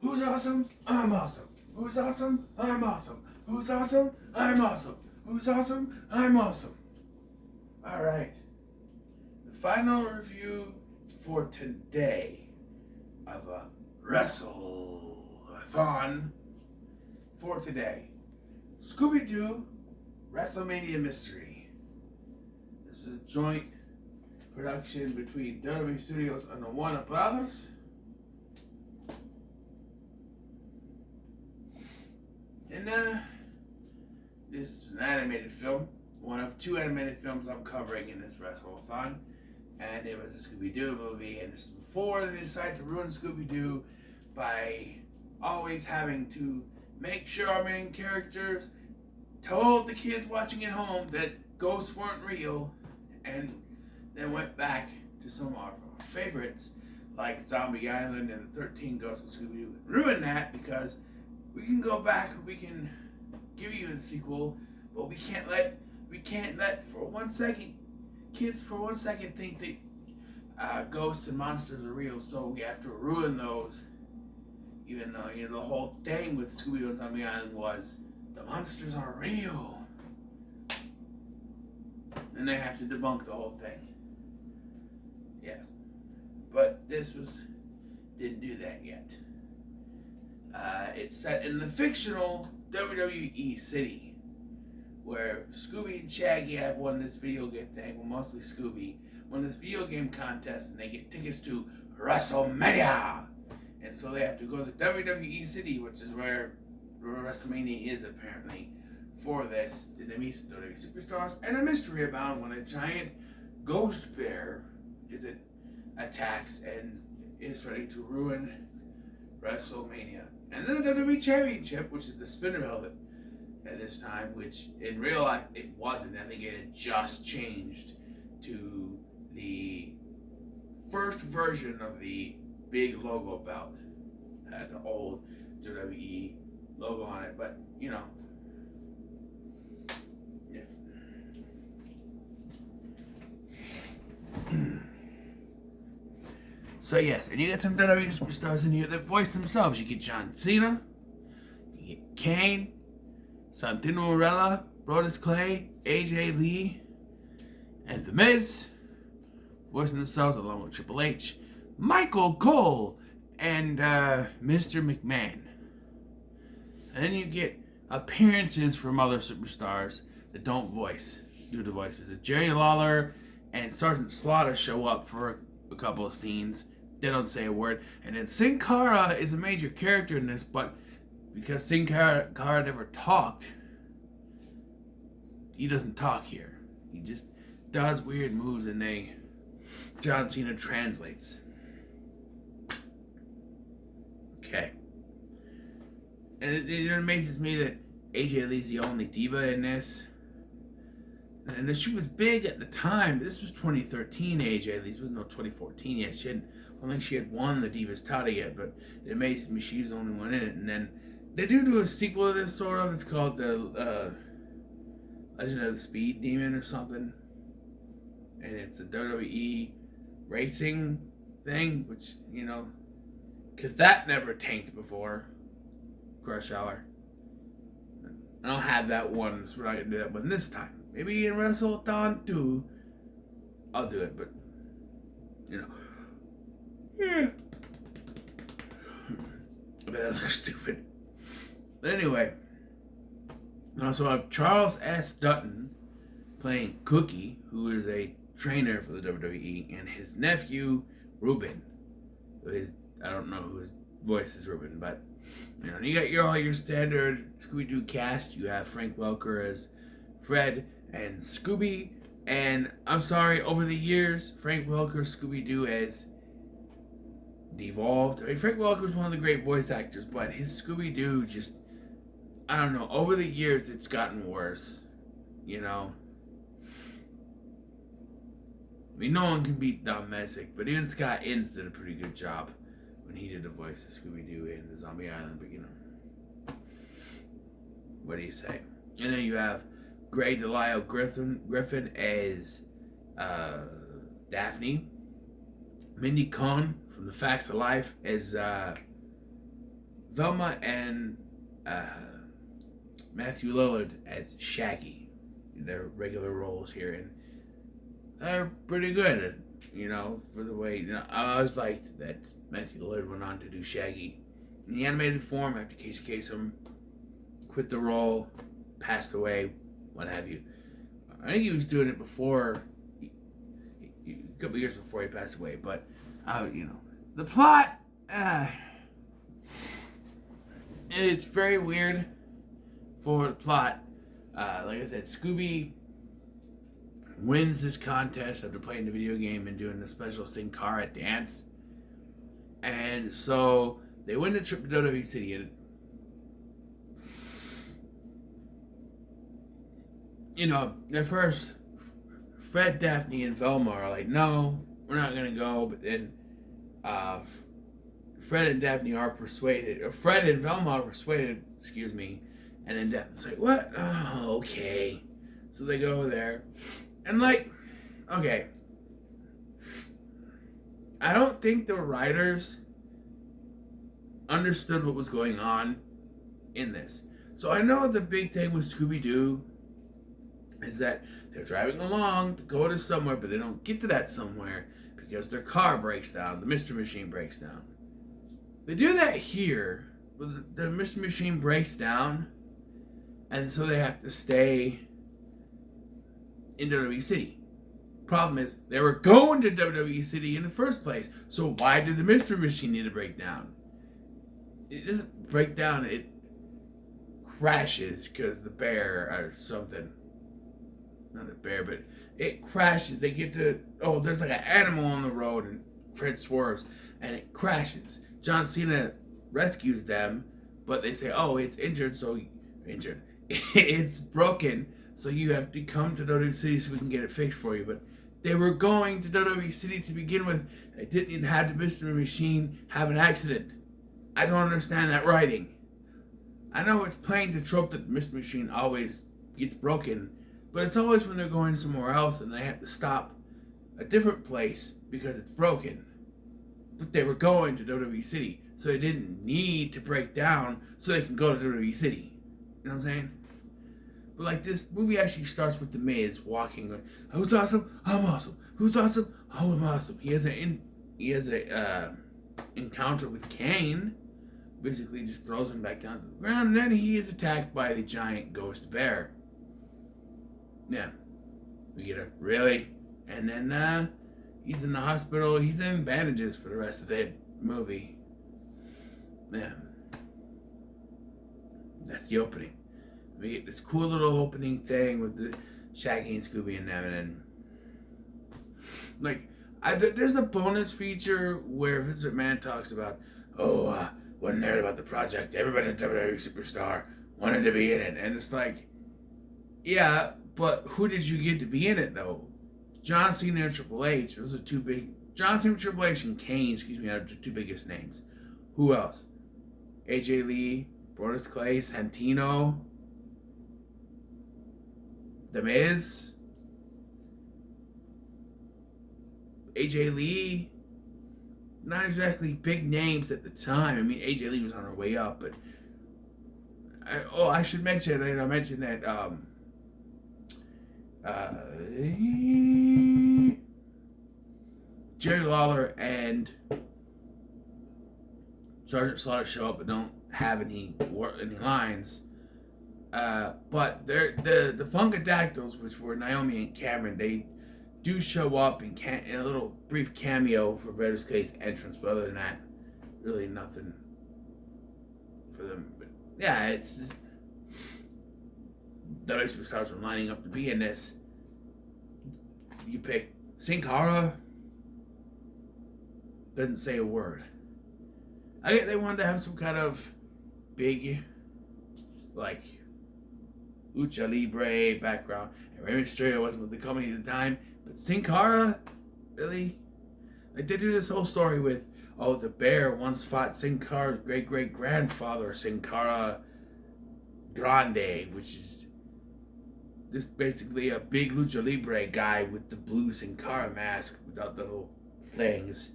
Who's awesome? I'm awesome. Who's awesome? I'm awesome. Who's awesome? I'm awesome. Who's awesome? I'm awesome. Alright. The final review for today of a Wrestle-A-Thon for today. Scooby-Doo Wrestlemania Mystery. This is a joint production between WWE Studios and the Warner Brothers. And this is an animated film, one of two animated films I'm covering in this Wrestle-A-Thon. And it was a Scooby-Doo movie, and this is before they decided to ruin Scooby-Doo by always having to make sure our main characters told the kids watching at home that ghosts weren't real, and then went back to some of our favorites like Zombie Island and the 13 Ghosts of Scooby-Doo. Ruin that because we can go back, we can give you a sequel, but we can't let for 1 second kids for 1 second think that ghosts and monsters are real, so we have to ruin those. Even though the whole thing with Scooby-Doo and Zombie Island was the monsters are real, and they have to debunk the whole thing. Yeah, but this didn't do that yet. It's set in the fictional WWE city, where Scooby and Shaggy have won this video game thing, well, mostly Scooby, won this video game contest, and they get tickets to Wrestlemania. And so they have to go to the WWE city, which is where Wrestlemania is apparently, for this. To meet some WWE superstars, and a mystery abound when a giant ghost bear attacks and is ready to ruin Wrestlemania. And then the WWE Championship, which is the spinner belt at this time, which in real life it wasn't. I think it had just changed to the first version of the big logo belt. It had the old WWE logo on it, but yeah. So yes, and you get some WWE superstars in here that voice themselves. You get John Cena, you get Kane, Santino Marella, Brodus Clay, AJ Lee, and The Miz, voicing themselves along with Triple H, Michael Cole, and Mr. McMahon. And then you get appearances from other superstars that don't do the voices. Jerry Lawler and Sergeant Slaughter show up for a couple of scenes. They don't say a word. And then Sin Cara is a major character in this, but because Sin Cara never talked, he doesn't talk here. He just does weird moves, and John Cena translates. Okay. And it amazes me that AJ Lee's the only diva in this. And she was big at the time. This was 2013 AJ Lee's. This was no 2014 yet. I don't think she had won the Divas title yet, but it amazes me she's the only one in it. And then they do a sequel to this, sort of. It's called the Legend of the Speed Demon or something. And it's a WWE racing thing, which, because that never tanked before. Crush Hour. I don't have that one, so we're not going to do that one this time. Maybe in Wrestle-A-Thon 2, I'll do it, but, yeah. I bet that looks stupid. But anyway, I also have Charles S. Dutton playing Cookie, who is a trainer for the WWE, and his nephew, Ruben. I don't know who his voice is, Ruben, but, you got all your standard Scooby-Doo cast. You have Frank Welker as Fred and Scooby, and I'm sorry, over the years, Frank Welker's Scooby-Doo has devolved. I mean, Frank Welker's one of the great voice actors, but his Scooby-Doo just, I don't know, over the years it's gotten worse, I mean, no one can beat Don Messick, but even Scott Innes did a pretty good job when he did the voice of Scooby-Doo in the Zombie Island, but what do you say? And then you have Grey DeLisle Griffin as Daphne, Mindy Cohn from The Facts of Life as Velma and Matthew Lillard as Shaggy. Their regular roles here, and they're pretty good. For the way I always liked that Matthew Lillard went on to do Shaggy in the animated form after Casey Kasem quit the role, passed away, what have you. I think he was doing it before, a couple years before he passed away. But the plot, it's very weird for the plot. Like I said, Scooby wins this contest after playing the video game and doing the special Sin Cara dance. And so they win the trip to WWE City. And, at first, Fred, Daphne, and Velma are like, no, we're not going to go. But then Fred and Daphne are persuaded. Or Fred and Velma are persuaded, excuse me. And then Daphne's like, what? Oh, okay. So they go there. And okay. I don't think the writers understood what was going on in this. So I know the big thing with Scooby-Doo is that they're driving along to go to somewhere, but they don't get to that somewhere because their car breaks down. The Mystery Machine breaks down. They do that here, but the Mystery Machine breaks down, and so they have to stay in WWE City. Problem is, they were going to WWE City in the first place, so why did the Mystery Machine need to break down? It doesn't break down, it crashes because the bear or something. Not the bear, but it crashes. They get to, there's like an animal on the road, and Fred swerves, and it crashes. John Cena rescues them, but they say, it's injured, it's broken, so you have to come to WWE City so we can get it fixed for you. But they were going to WWE City to begin with. They didn't even have the Mystery Machine have an accident. I don't understand that writing. I know it's playing the trope that the Mystery Machine always gets broken, but it's always when they're going somewhere else and they have to stop a different place because it's broken. But they were going to WWE City, so they didn't need to break down so they can go to WWE City. You know what I'm saying? But this movie actually starts with The Miz walking. Going, who's awesome? I'm awesome. Who's awesome? Oh, I'm awesome. He has a encounter with Kane. Basically, just throws him back down to the ground, and then he is attacked by the giant ghost bear. Yeah, we get a really, and then he's in the hospital. He's in bandages for the rest of the movie. Yeah, that's the opening. We get this cool little opening thing with the Shaggy and Scooby and them, and then there's a bonus feature where Vince McMahon talks about, wasn't there about the project? Everybody at WWE Superstar wanted to be in it, and it's like, yeah, but who did you get to be in it though? John Cena and Triple H. Those are two big. John Cena, Triple H, and Kane. Are the two biggest names. Who else? AJ Lee, Brodus Clay, Santino, The Miz, AJ Lee. Not exactly big names at the time. I mean, AJ Lee was on her way up, but I should mention. I mentioned that Jerry Lawler and Sergeant Slaughter show up but don't have any lines. But the Funkadactyls, which were Naomi and Cameron, they do show up in a little brief cameo for Brodus Clay's entrance, but other than that, really nothing for them. But yeah, it's just the other superstars were lining up to be in this. You pick Sin Cara, doesn't say a word. I get they wanted to have some kind of big, Lucha Libre background, and Rey Mysterio wasn't with the company at the time. But Sin Cara, really? They did this whole story with, the bear once fought Sin Cara's great-great-grandfather, Sin Cara Grande, which is just basically a big Lucha Libre guy with the blue Sin Cara mask without the little things.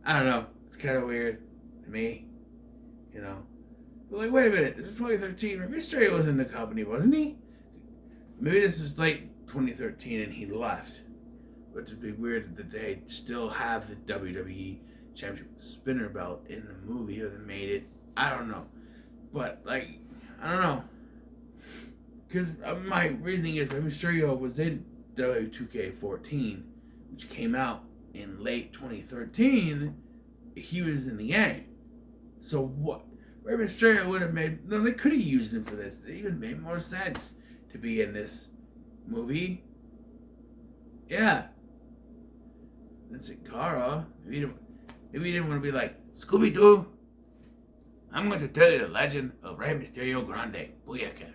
I don't know. It's kind of weird to me, But like, wait a minute, this was 2013. Rey Mysterio was in the company, wasn't he? Maybe this was late 2013 and he left. Which would be weird that they still have the WWE Championship spinner belt in the movie or they made it. I don't know. But, like, I don't know. Because my reasoning is Rey Mysterio was in WWE 2K14, which came out in late 2013. He was in the game. So what? Rey Mysterio would have made... No, they could have used him for this. It even made more sense to be in this movie. Yeah. And Sin Cara, maybe he didn't want to be like, Scooby-Doo, I'm going to tell you the legend of Rey Mysterio Grande. Booyaka.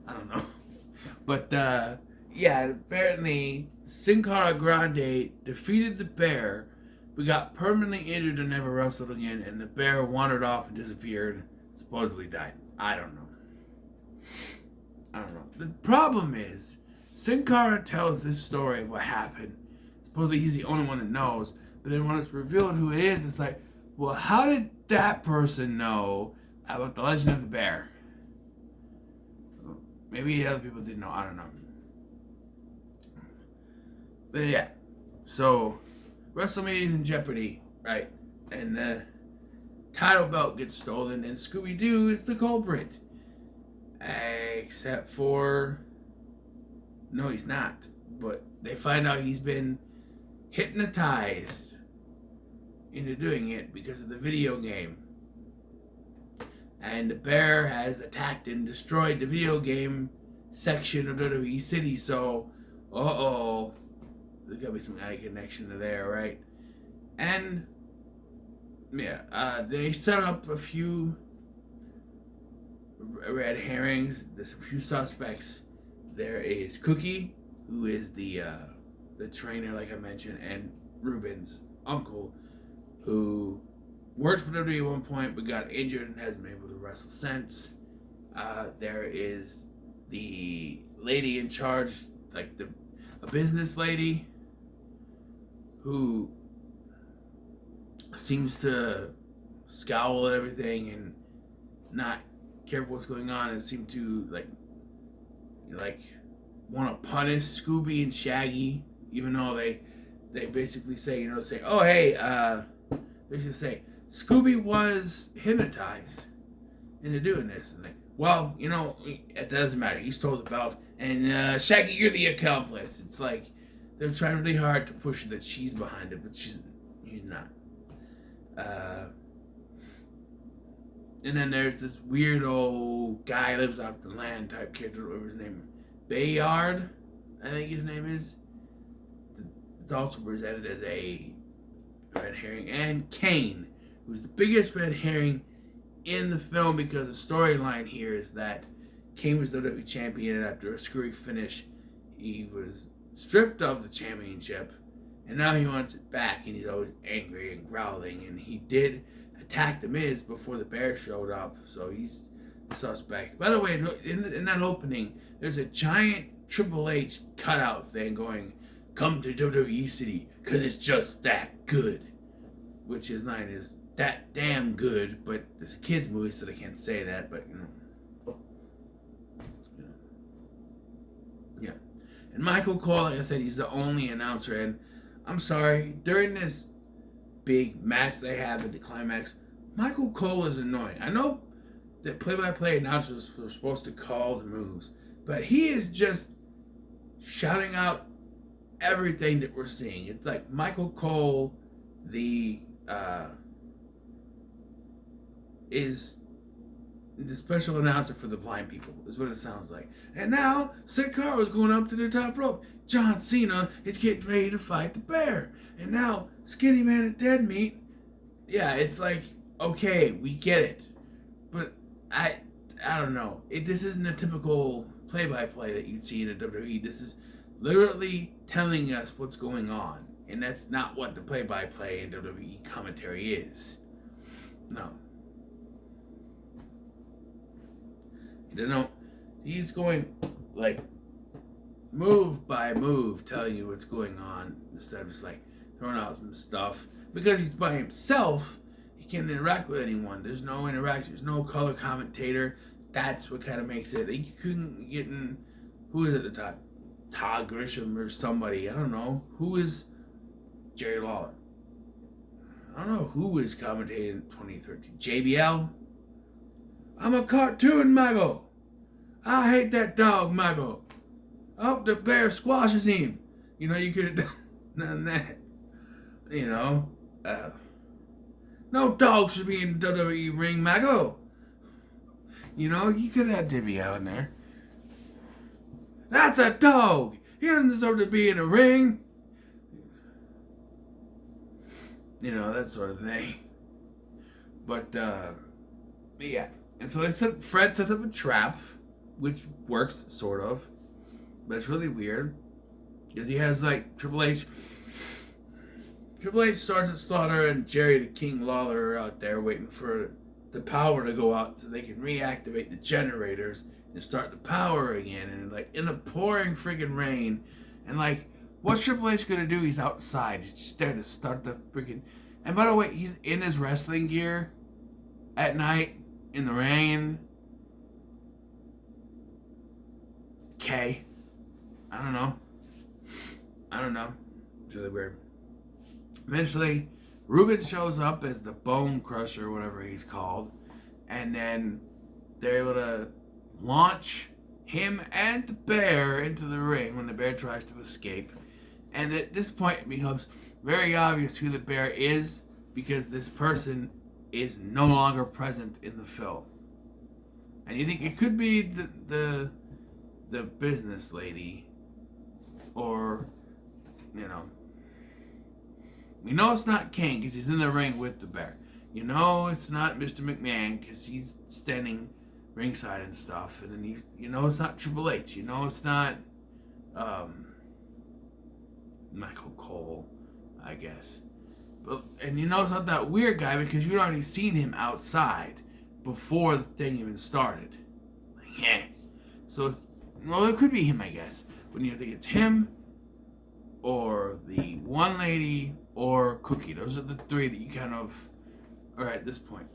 I don't know. But, yeah, apparently Sin Cara Grande defeated the Bear, but got permanently injured and never wrestled again, and the Bear wandered off and disappeared, supposedly died. I don't know. The problem is, Sin Cara tells this story of what happened. Supposedly he's the only one that knows. But then when it's revealed who it is, it's like, well, how did that person know about the legend of the bear? Maybe other people didn't know. I don't know. But yeah. So, Wrestlemania is in jeopardy, right? And the title belt gets stolen, and Scooby-Doo is the culprit. Except for... No, he's not. But they find out he's been hypnotized into doing it because of the video game. And the bear has attacked and destroyed the video game section of WWE City. So, there's got to be some kind of connection to there, right? And, yeah, they set up a few red herrings. There's a few suspects. There is Cookie, who is the trainer, like I mentioned, and Ruben's uncle, who worked for WWE at one point but got injured and hasn't been able to wrestle since. There is the lady in charge, like a business lady, who seems to scowl at everything and not care what's going on and seem to like want to punish Scooby and Shaggy, even though they basically say, oh hey, they should say Scooby was hypnotized into doing this, and well, it doesn't matter. He stole the belt, and Shaggy, you're the accomplice. It's like they're trying really hard to push that she's behind it, but he's not. And then there's this weird old guy lives off the land type character, whatever his name is. Bayard, I think his name is. It's also presented as a red herring. And Kane, who's the biggest red herring in the film because the storyline here is that Kane was the WWE champion, and after a screwy finish, he was stripped of the championship, and now he wants it back, and he's always angry and growling, and he did attack The Miz before the bear showed up, so he's suspect. By the way, in that opening, there's a giant Triple H cutout thing going, "Come to WWE City, cause it's just that good," which his line is that damn good, but it's a kids movie, so they can't say that, but yeah. And Michael Cole, like I said, he's the only announcer, and I'm sorry, during this big match they have at the climax, Michael Cole is annoying. I know that play-by-play announcers were supposed to call the moves, but he is just shouting out everything that we're seeing. It's like Michael Cole, is the special announcer for the blind people, is what it sounds like. And now, Sin Cara is going up to the top rope. John Cena is getting ready to fight the bear. And now, Skinny Man and Dead Meat, yeah, it's like, okay, we get it. But I don't know. This isn't a typical play-by-play that you'd see in a WWE. This is literally telling us what's going on. And that's not what the play-by-play in WWE commentary is. No. He's going, like, move by move, telling you what's going on, instead of just, like, throwing out some stuff. Because he's by himself, can't interact with anyone. There's no interaction. There's no color commentator. That's what kind of makes it. You couldn't get in. Who is it at the time? Todd Grisham or somebody. I don't know. Who is Jerry Lawler? I don't know who was commentating in 2013. JBL? I'm a cartoon Mago. I hate that dog Mago. I hope the bear squashes him. You could have done that. No dog should be in the WWE ring, Mago. You could have had JBL in there. That's a dog. He doesn't deserve to be in a ring. That sort of thing. But yeah. And so Fred sets up a trap, which works, sort of. But it's really weird. Because he has, Triple H, Sergeant Slaughter, and Jerry the King Lawler are out there waiting for the power to go out so they can reactivate the generators and start the power again. And, in a pouring friggin' rain. And, what's Triple H gonna do? He's outside. He's just there to start the friggin'... And by the way, he's in his wrestling gear at night in the rain. Okay. I don't know. It's really weird. Eventually, Ruben shows up as the Bone Crusher, or whatever he's called. And then they're able to launch him and the bear into the ring when the bear tries to escape. And at this point, it becomes very obvious who the bear is, because this person is no longer present in the film. And you think it could be the business lady, or we know it's not Kane because he's in the ring with the bear. It's not Mr. McMahon because he's standing ringside and stuff. And then it's not Triple H. It's not Michael Cole, I guess. And it's not that weird guy because you'd already seen him outside before the thing even started. So it could be him, I guess. When you think it's him, or the one lady, or Cookie. Those are the three that you kind of are at this point.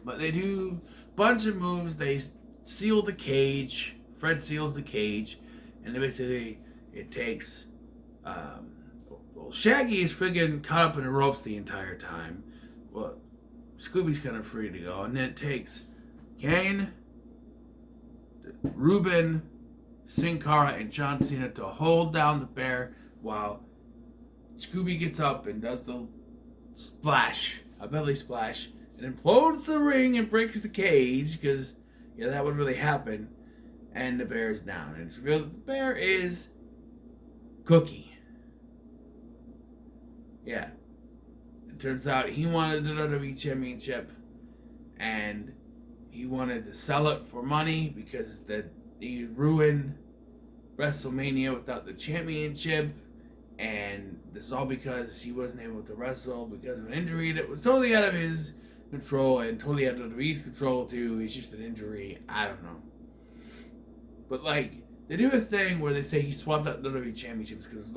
But they do a bunch of moves. They seal the cage. Fred seals the cage. And then basically it takes... Shaggy is friggin' caught up in the ropes the entire time. Well, Scooby's kind of free to go. And then it takes Kane, Ruben, Sin Cara, and John Cena to hold down the bear while Scooby gets up and does the splash, a belly splash, and implodes the ring and breaks the cage because, that would really happen. And the bear is down. And it's revealed that the bear is Cookie. Yeah. It turns out he wanted the WWE Championship, and he wanted to sell it for money because he ruined WrestleMania without the championship, and this is all because he wasn't able to wrestle because of an injury that was totally out of his control and totally out of WWE's control too. It's just an injury. I don't know. But they do a thing where they say he swapped out WWE championships because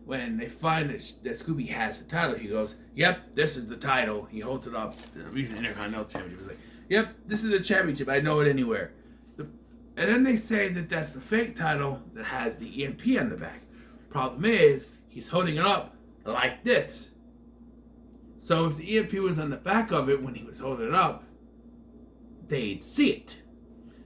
when they find that Scooby has the title, he goes, "Yep, this is the title." He holds it up. The reason Intercontinental Championship is "Yep, this is the championship. I know it anywhere." And then they say that that's the fake title that has the EMP on the back. Problem is, he's holding it up like this. So if the EMP was on the back of it when he was holding it up, they'd see it.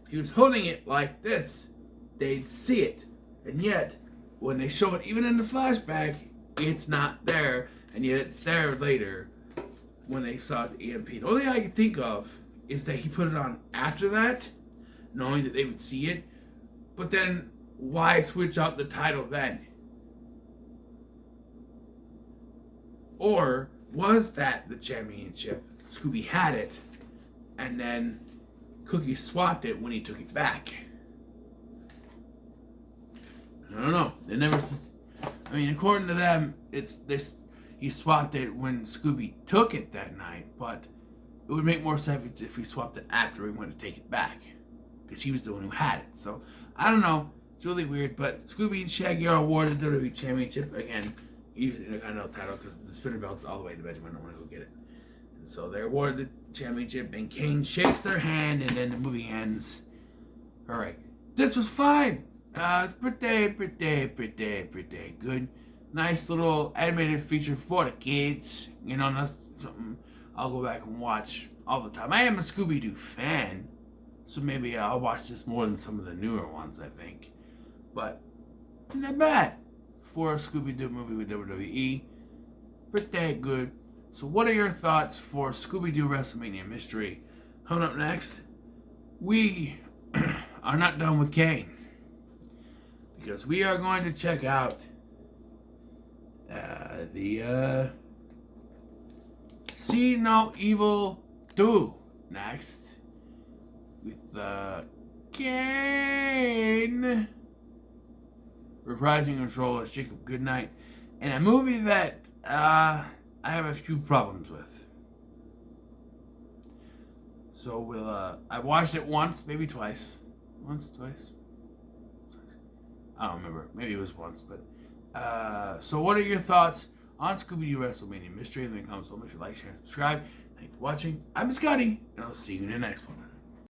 He was holding it like this, they'd see it. And yet, when they show it, even in the flashback, it's not there. And yet it's there later when they saw the EMP. The only thing I can think of is that he put it on after that, knowing that they would see it. But then, why switch out the title then? Or was that the championship? Scooby had it, and then Cookie swapped it when he took it back. I don't know. They never. I mean, according to them, he swapped it when Scooby took it that night. But it would make more sense if he swapped it after he went to take it back, because he was the one who had it. So I don't know. It's really weird. But Scooby and Shaggy are awarded the WWE Championship again. usually I know the title because the spinner belt's all the way in the bedroom. I don't want to go get it. And so they're awarded the championship, and Kane shakes their hand, and then the movie ends. All right, this was fine. It's pretty good. Nice little animated feature for the kids. You know, that's something I'll go back and watch all the time. I am a Scooby-Doo fan, so maybe I'll watch this more than some of the newer ones, I think. But not bad for a Scooby-Doo movie with WWE. Pretty good. So what are your thoughts for Scooby-Doo Wrestlemania Mystery? Coming up next, we are not done with Kane, because we are going to check out the See No Evil 2 next with Kane reprising control as Jacob Goodnight in a movie that I have a few problems with. So I watched it once, maybe twice. Once, twice? I don't remember. Maybe it was once, but so what are your thoughts on Scooby-Doo Wrestlemania Mystery? In the comments below, make sure to like, share, and subscribe. Thank you for watching. I'm Scotty, and I'll see you in the next one.